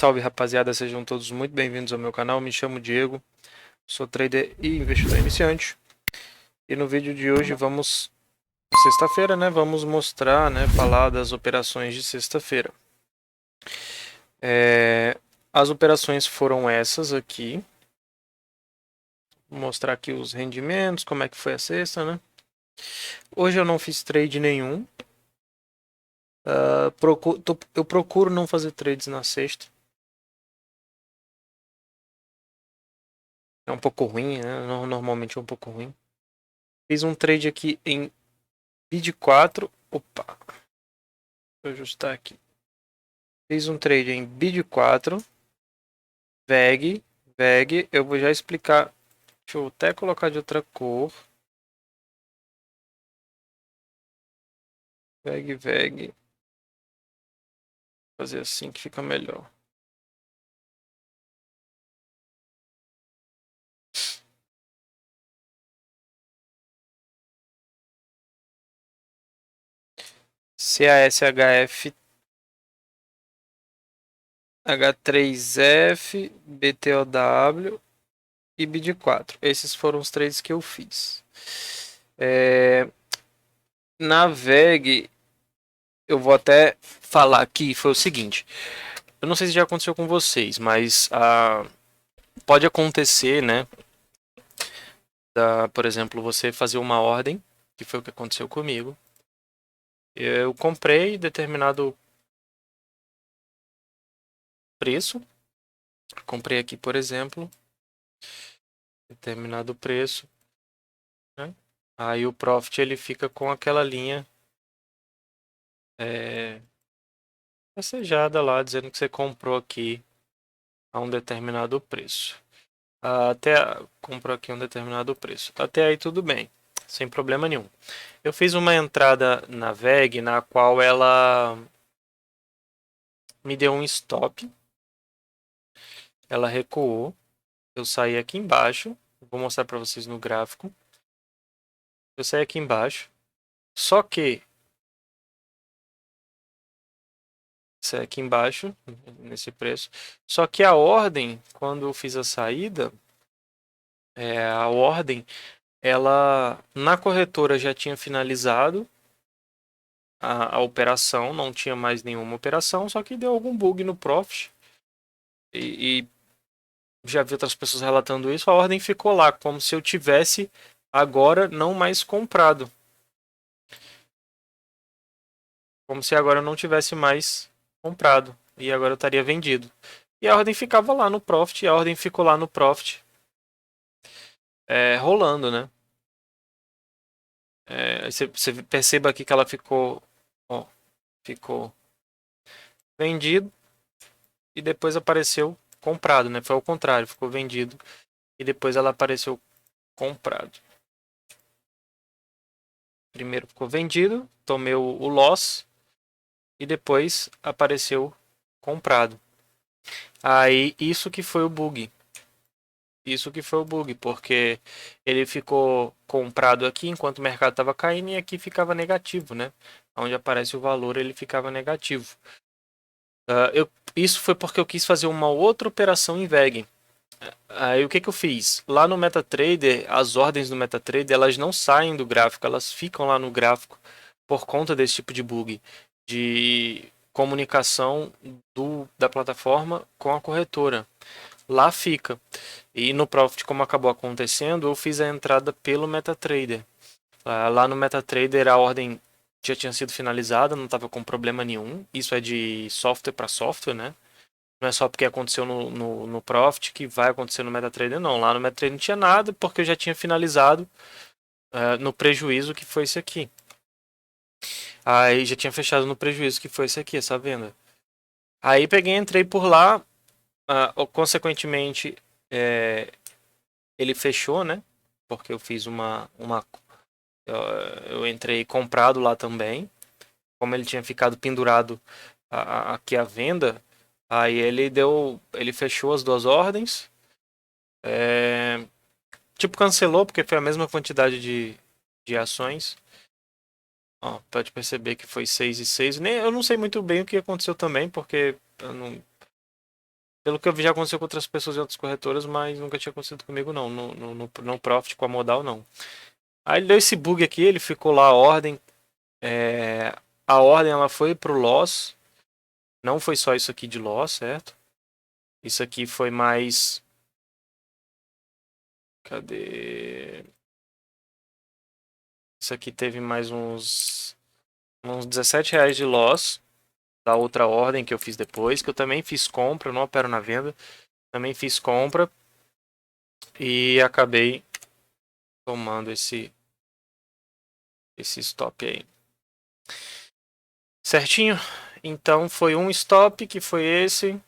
Salve rapaziada, sejam todos muito bem-vindos ao meu canal. Me chamo Diego, sou trader e investidor iniciante. E no vídeo de hoje sexta-feira, né? Vamos mostrar, né? Falar das operações de sexta-feira. As operações foram essas aqui. Vou mostrar aqui os rendimentos, como é que foi a sexta, né? Hoje eu não fiz trade nenhum. Eu procuro não fazer trades na sexta. É um pouco ruim, né? Normalmente é um pouco ruim. Fiz um trade aqui em BID 4. Opa, vou ajustar aqui. Fiz um trade em BID 4. VEG. Eu vou já explicar. Deixa eu até colocar de outra cor. VEG. Fazer assim que fica melhor. CASHF H3F BTOW e BID 4. Esses foram os trades que eu fiz. Na VEG, eu vou até falar aqui, foi o seguinte. Eu não sei se já aconteceu com vocês, mas pode acontecer, né? Por exemplo, você fazer uma ordem, que foi o que aconteceu comigo. Eu comprei determinado preço. Comprei aqui, por exemplo, determinado preço, né? Aí o profit ele fica com aquela linha rastejada lá, dizendo que você comprou aqui a um determinado preço. Comprou aqui um determinado preço. Até aí tudo bem, sem problema nenhum. Eu fiz uma entrada na VEG na qual ela me deu um stop. Ela recuou. Eu saí aqui embaixo. Vou mostrar para vocês no gráfico. Eu saí aqui embaixo. Só que saí aqui embaixo nesse preço. Só que a ordem, quando eu fiz a saída, a ordem, ela na corretora já tinha finalizado a operação, não tinha mais nenhuma operação, só que deu algum bug no profit. E já vi outras pessoas relatando isso, a ordem ficou lá, como se eu tivesse agora não mais comprado. Como se agora eu não tivesse mais comprado. E agora eu estaria vendido. E a ordem ficava lá no profit, e a ordem ficou lá no profit. Rolando, né? Você perceba aqui que ela ficou, ó, ficou vendido e depois apareceu comprado, né? Foi ao contrário, ficou vendido e depois ela apareceu comprado. Primeiro ficou vendido, tomei o loss e depois apareceu comprado. Aí isso que foi o bug. Isso que foi o bug, porque ele ficou comprado aqui enquanto o mercado estava caindo e aqui ficava negativo, né? Onde aparece o valor ele ficava negativo. Isso foi porque eu quis fazer uma outra operação em VEG. Aí o que eu fiz? Lá no MetaTrader, as ordens do MetaTrader elas não saem do gráfico, elas ficam lá no gráfico por conta desse tipo de bug de comunicação da plataforma com a corretora. Lá fica. E no Profit, como acabou acontecendo, eu fiz a entrada pelo MetaTrader. Lá no MetaTrader a ordem já tinha sido finalizada, não estava com problema nenhum. Isso é de software para software, né? Não é só porque aconteceu no Profit que vai acontecer no MetaTrader, não. Lá no MetaTrader não tinha nada, porque eu já tinha finalizado no prejuízo que foi esse aqui. Aí já tinha fechado no prejuízo que foi esse aqui, essa venda. Aí peguei, entrei por lá, consequentemente ele fechou, né? Porque eu fiz eu entrei comprado lá também. Como ele tinha ficado pendurado aqui a venda, aí ele fechou as duas ordens. Tipo, cancelou, porque foi a mesma quantidade de ações. Ó, pode perceber que foi 6 e 6. Eu não sei muito bem o que aconteceu também, porque eu não, Pelo que eu vi, já aconteceu com outras pessoas em outras corretoras, mas nunca tinha acontecido comigo, não. No Profit, com a modal, não. Aí ele deu esse bug aqui, ele ficou lá a ordem. A ordem ela foi pro loss. Não foi só isso aqui de loss, certo? Isso aqui foi mais. Cadê? Isso aqui teve mais uns R$17 de loss da outra ordem que eu fiz depois, que eu também fiz compra, eu não opero na venda. Também fiz compra e acabei tomando esse stop aí. Certinho? Então foi um stop que foi esse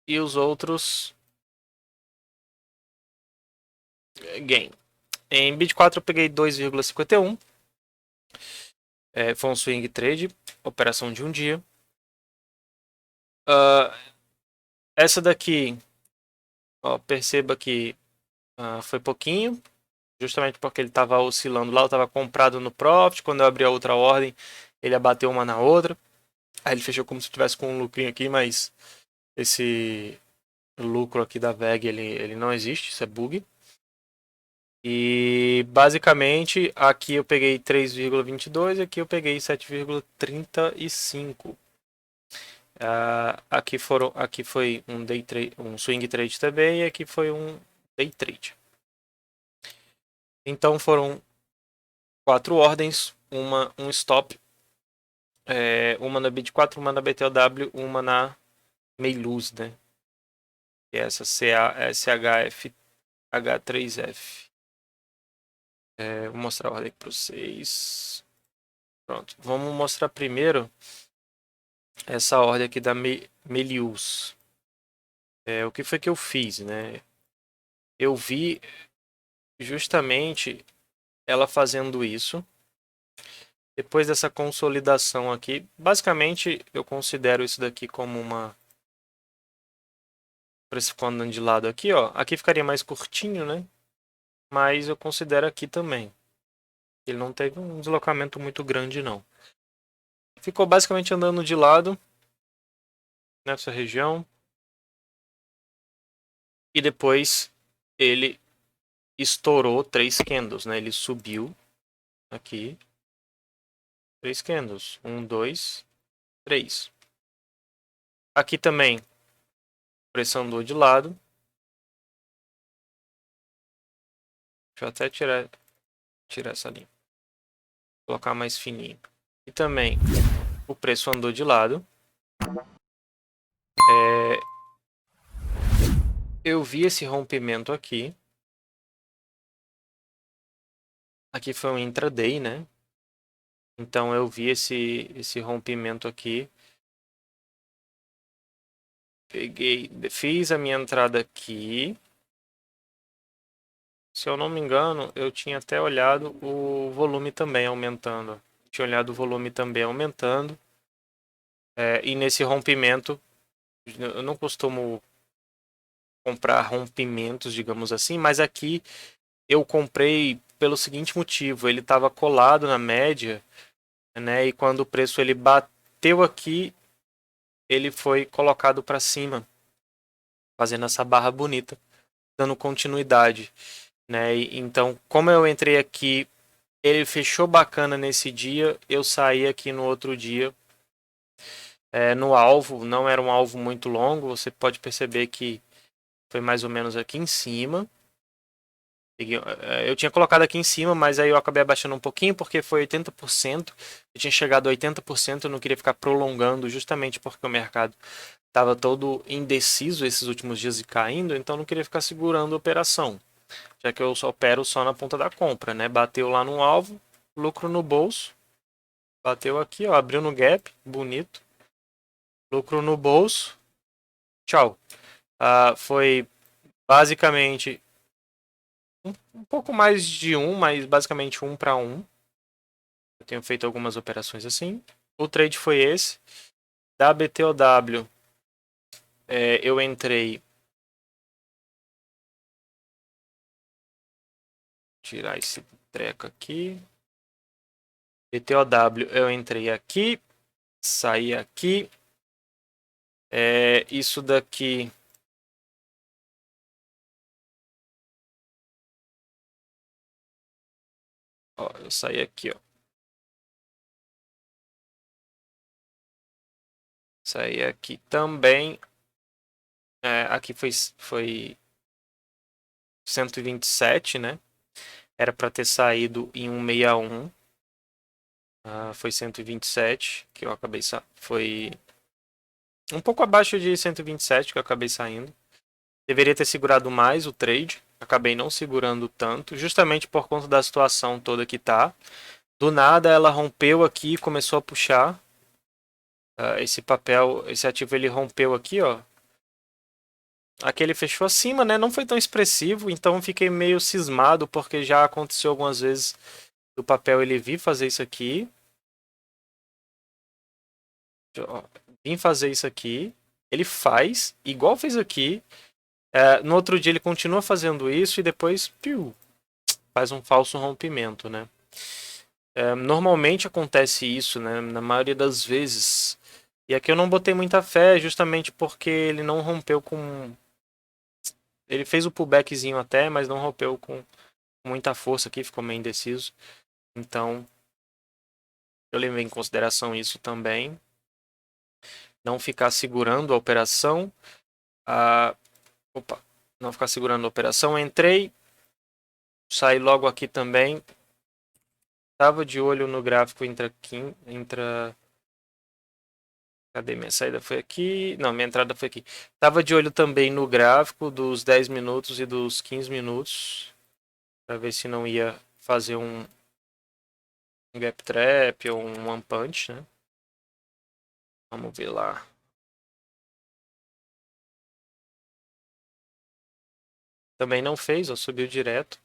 e os outros gain. Em bid 4 eu peguei 2,51. Foi um swing trade, operação de um dia. Essa daqui, ó, perceba que foi pouquinho, justamente porque ele estava oscilando lá, eu estava comprado no profit, quando eu abri a outra ordem, ele abateu uma na outra. Aí ele fechou como se tivesse com um lucrinho aqui, mas esse lucro aqui da VEG ele não existe, isso é bug. E basicamente aqui eu peguei 3,22 e aqui eu peguei 7,35. Aqui foi um swing trade também e aqui foi um day trade. Então foram 4 ordens, um stop, uma na bid 4, uma na BTOW, uma na Meiluz, né? Que é essa CHF-H3F. Vou mostrar a ordem para vocês. Pronto, vamos mostrar primeiro essa ordem aqui da Melius. O que foi que eu fiz, né? Eu vi justamente ela fazendo isso. Depois dessa consolidação aqui, basicamente eu considero isso daqui como uma... Preço ficou andando de lado aqui, ó. Aqui ficaria mais curtinho, né? Mas eu considero aqui também. Ele não teve um deslocamento muito grande, não. Ficou basicamente andando de lado nessa região. E depois ele estourou 3 candles, né? Ele subiu aqui. 3 candles. 1, 2, 3. Aqui também, preço andou de lado. Deixa eu até tirar essa linha. Colocar mais fininho. E também o preço andou de lado. Eu vi esse rompimento aqui. Aqui foi um intraday, né? Então eu vi esse rompimento aqui. Fiz a minha entrada aqui. Se eu não me engano, eu tinha até olhado o volume também aumentando. Tinha olhado o volume também aumentando. E nesse rompimento, eu não costumo comprar rompimentos, digamos assim, mas aqui eu comprei pelo seguinte motivo: ele estava colado na média, né? E quando o preço ele bateu aqui, ele foi colocado para cima, fazendo essa barra bonita, dando continuidade, né? Então, como eu entrei aqui, ele fechou bacana nesse dia, eu saí aqui no outro dia no alvo, não era um alvo muito longo, você pode perceber que foi mais ou menos aqui em cima. Eu tinha colocado aqui em cima, mas aí eu acabei abaixando um pouquinho porque foi 80%. Eu tinha chegado a 80%, eu não queria ficar prolongando justamente porque o mercado estava todo indeciso esses últimos dias e caindo, então eu não queria ficar segurando a operação, já que eu só opero só na ponta da compra, né? Bateu lá no alvo, lucro no bolso. Bateu aqui, ó, abriu no gap, bonito. Lucro no bolso. Tchau. Foi basicamente um pouco mais de mas basicamente 1 para 1. Eu tenho feito algumas operações assim. O trade foi esse. Da BTOW, eu entrei. Tirar esse treco aqui. BTOW, eu entrei aqui. Saí aqui. Isso daqui... Ó, eu saí aqui, ó. Saí aqui também. Aqui foi 127, né? Era para ter saído em 161. Foi 127 que eu acabei foi um pouco abaixo de 127 que eu acabei saindo. Deveria ter segurado mais o trade, acabei não segurando tanto, justamente por conta da situação toda que tá. Do nada ela rompeu aqui e começou a puxar. Esse papel, esse ativo ele rompeu aqui, ó. Aqui ele fechou acima, né? Não foi tão expressivo, então fiquei meio cismado porque já aconteceu algumas vezes do papel ele vir fazer isso aqui. Vim fazer isso aqui. Ele faz, igual fez aqui. No outro dia ele continua fazendo isso e depois faz um falso rompimento, né? Normalmente acontece isso, né? Na maioria das vezes. E aqui eu não botei muita fé, justamente porque ele não rompeu com. Ele fez o pullbackzinho até, mas não rompeu com muita força aqui, ficou meio indeciso. Então, eu levei em consideração isso também. Não ficar segurando a operação. Opa, não ficar segurando a operação. Entrei, saí logo aqui também. Tava de olho no gráfico Cadê minha saída? Foi aqui. Não, minha entrada foi aqui. Tava de olho também no gráfico dos 10 minutos e dos 15 minutos. Para ver se não ia fazer um gap trap ou um one punch, né? Vamos ver lá. Também não fez, ó, subiu direto.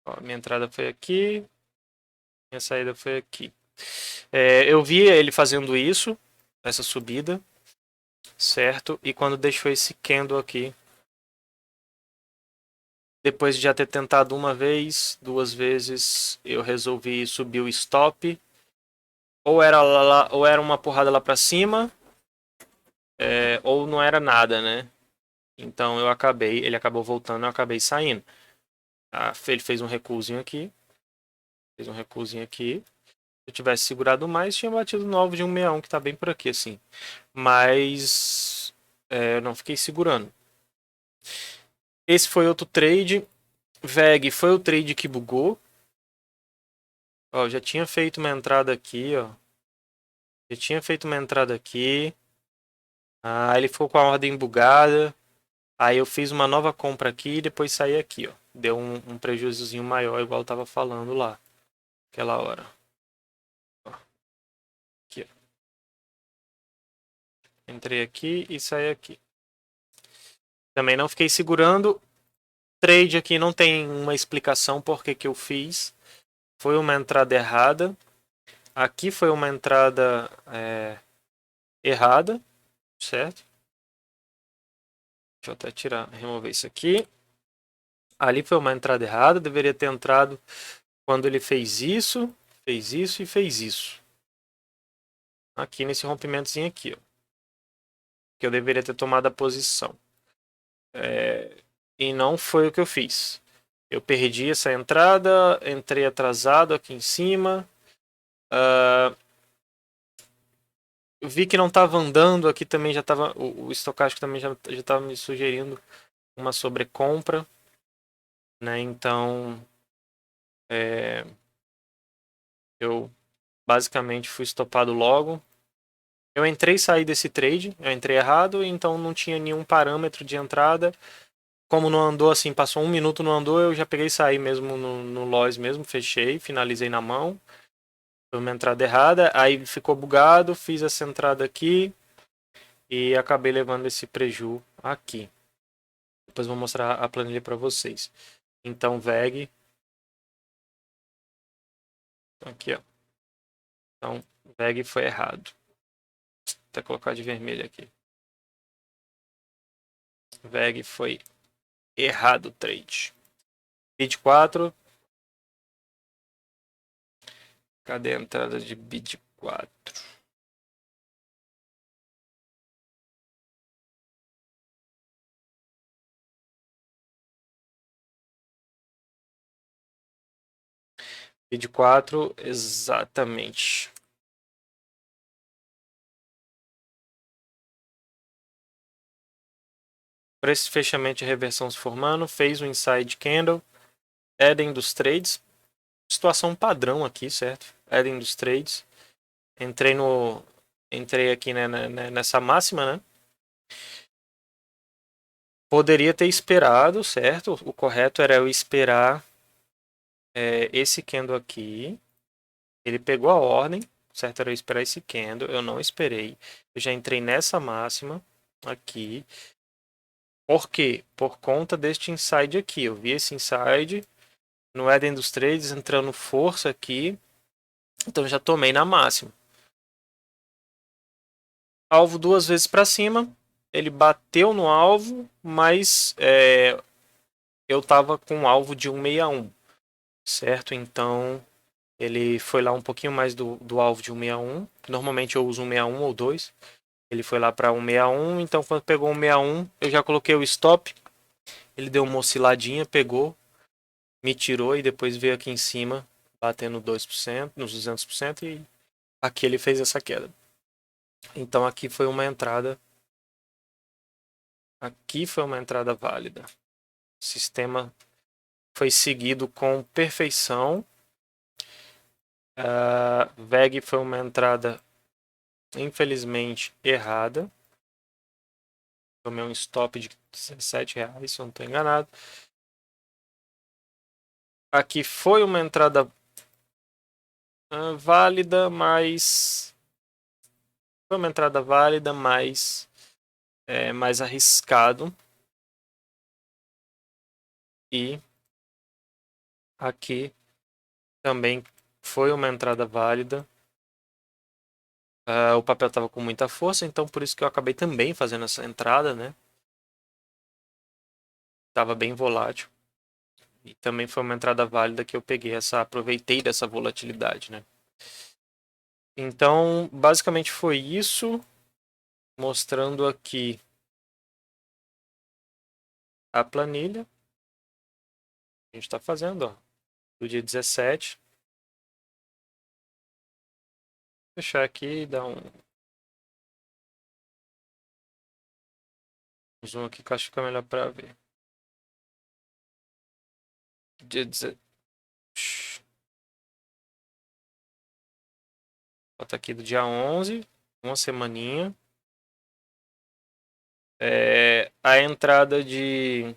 Ó, minha entrada foi aqui. Minha saída foi aqui. Eu vi ele fazendo isso, essa subida, certo? E quando deixou esse candle aqui, depois de já ter tentado uma vez, duas vezes, eu resolvi subir o stop. Ou era uma porrada lá pra cima, ou não era nada, né? Então ele acabou voltando, eu acabei saindo. Ele fez um recuozinho aqui. Fez um recuozinho aqui. Se eu tivesse segurado mais, tinha batido no alvo de 161, que tá bem por aqui, assim. Mas eu não fiquei segurando. Esse foi outro trade. VEG foi o trade que bugou. Ó, já tinha feito uma entrada aqui, ó. Já tinha feito uma entrada aqui. Ele ficou com a ordem bugada. Aí eu fiz uma nova compra aqui e depois saí aqui, ó. Deu um prejuízozinho maior, igual eu tava falando lá. Aquela hora. Ó, aqui, ó. Entrei aqui e saí aqui. Também não fiquei segurando. Trade aqui não tem uma explicação por que eu fiz. Foi uma entrada errada. Aqui foi uma entrada errada, certo? Deixa eu até remover isso aqui. Ali foi uma entrada errada, deveria ter entrado quando ele fez isso e fez isso. Aqui nesse rompimentozinho aqui, ó. Que eu deveria ter tomado a posição. E não foi o que eu fiz. Eu perdi essa entrada, entrei atrasado aqui em cima. Eu vi que não estava andando, aqui também já estava. O estocástico também já estava me sugerindo uma sobrecompra. Né? Então, eu basicamente fui estopado logo. Eu entrei e saí desse trade, eu entrei errado, então não tinha nenhum parâmetro de entrada. Como não andou assim, passou um minuto, não andou, eu já peguei e saí mesmo no loss mesmo, fechei, finalizei na mão. Foi uma entrada errada, aí ficou bugado, fiz essa entrada aqui e acabei levando esse preju aqui. Depois vou mostrar a planilha para vocês. Então, VEG. Aqui, ó. Então, VEG foi errado. Vou até colocar de vermelho aqui. VEG foi errado o trade. Bid 4. Cadê a entrada de bid 4? Bid 4, exatamente. Para esse fechamento de reversão se formando, fez o inside candle, Eden dos trades, situação padrão aqui, certo? Eden dos trades. Entrei aqui, né, nessa máxima, né? Poderia ter esperado, certo? O correto era eu esperar esse candle aqui. Ele pegou a ordem, certo? Era eu esperar esse candle. Eu não esperei. Eu já entrei nessa máxima aqui. Por quê? Por conta deste inside aqui. Eu vi esse inside no Eden dos trades entrando força aqui. Então já tomei na máxima. Alvo duas vezes para cima. Ele bateu no alvo, mas eu tava com um alvo de 161, certo? Então ele foi lá um pouquinho mais do alvo de 161. Normalmente eu uso 161 ou 2. Ele foi lá para 161, então quando pegou 161, eu já coloquei o stop. Ele deu uma osciladinha, pegou, me tirou e depois veio aqui em cima, batendo 2%, nos 200%, e aqui ele fez essa queda. Então aqui foi uma entrada. Aqui foi uma entrada válida. O sistema foi seguido com perfeição. A VEG foi uma entrada, infelizmente, errada. Tomei um stop de R$17, se eu não estou enganado. Aqui foi uma entrada válida, mas... Foi uma entrada válida, mas mais arriscado. E aqui também foi uma entrada válida. O papel estava com muita força, então por isso que eu acabei também fazendo essa entrada, né? Estava bem volátil. E também foi uma entrada válida que eu peguei aproveitei dessa volatilidade, né? Então, basicamente foi isso, mostrando aqui a planilha que a gente está fazendo, ó, do dia 17. Vou fechar aqui e dar um zoom aqui que eu acho que fica melhor para ver. Dia 17. Bota aqui do dia 11, uma semaninha. A entrada de...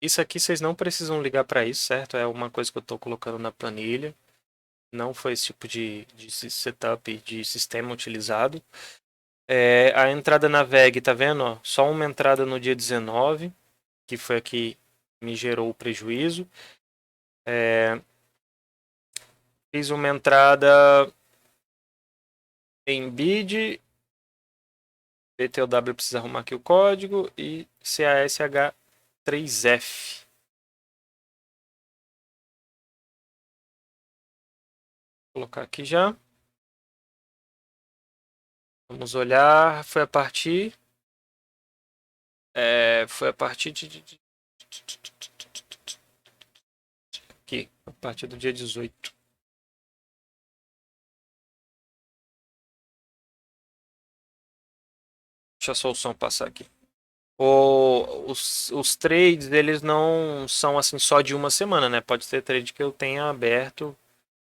Isso aqui vocês não precisam ligar para isso, certo? É uma coisa que eu estou colocando na planilha. Não foi esse tipo de setup de sistema utilizado. A entrada na VEG, tá vendo? Ó? Só uma entrada no dia 19, que foi a que me gerou o prejuízo. Fiz uma entrada em BID, BTOW precisa arrumar aqui o código, e CASH3F. Vou colocar aqui já. Vamos olhar. Foi a partir de aqui, a partir do dia 18. Deixa a solução passar aqui. Os trades, eles não são assim só de uma semana, né? Pode ter trade que eu tenha aberto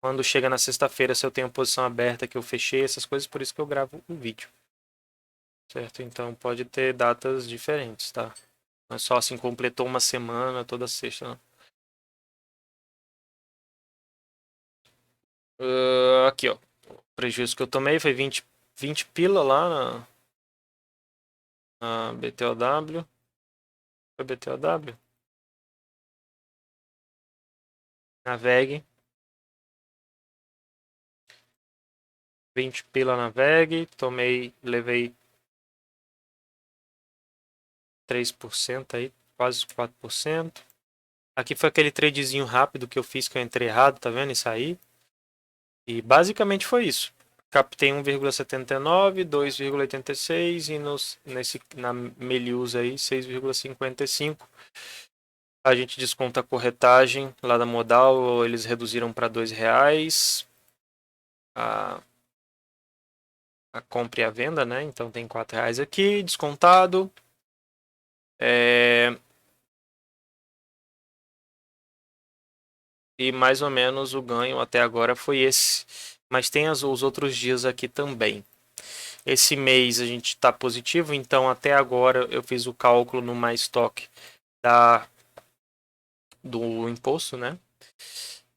quando chega na sexta-feira, se eu tenho posição aberta que eu fechei, essas coisas, por isso que eu gravo o vídeo. Certo? Então pode ter datas diferentes, tá? Não é só assim, completou uma semana toda sexta, não. Aqui, ó. O prejuízo que eu tomei foi 20 pila lá na BTOW. Foi BTOW? Na VEG. 20 pila na VEG. Levei 3% aí, quase 4%. Aqui foi aquele tradezinho rápido que eu fiz, que eu entrei errado, tá vendo? E saí. E basicamente foi isso. Captei 1,79, 2,86 e na Melius aí 6,55. A gente desconta a corretagem lá da Modal, eles reduziram para R$ 2 a, a compra e a venda, né? Então tem R$ 4 aqui, descontado. E mais ou menos o ganho até agora foi esse. Mas tem os outros dias aqui também. Esse mês a gente está positivo, então até agora eu fiz o cálculo no MyStock do imposto, né?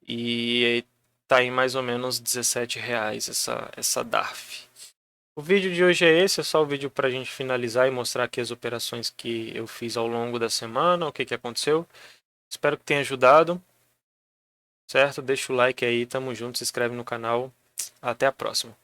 E tá em mais ou menos R$ 17 essa DARF. O vídeo de hoje é esse, é só o vídeo para a gente finalizar e mostrar aqui as operações que eu fiz ao longo da semana, o que aconteceu. Espero que tenha ajudado, certo? Deixa o like aí, tamo junto, se inscreve no canal. Até a próxima.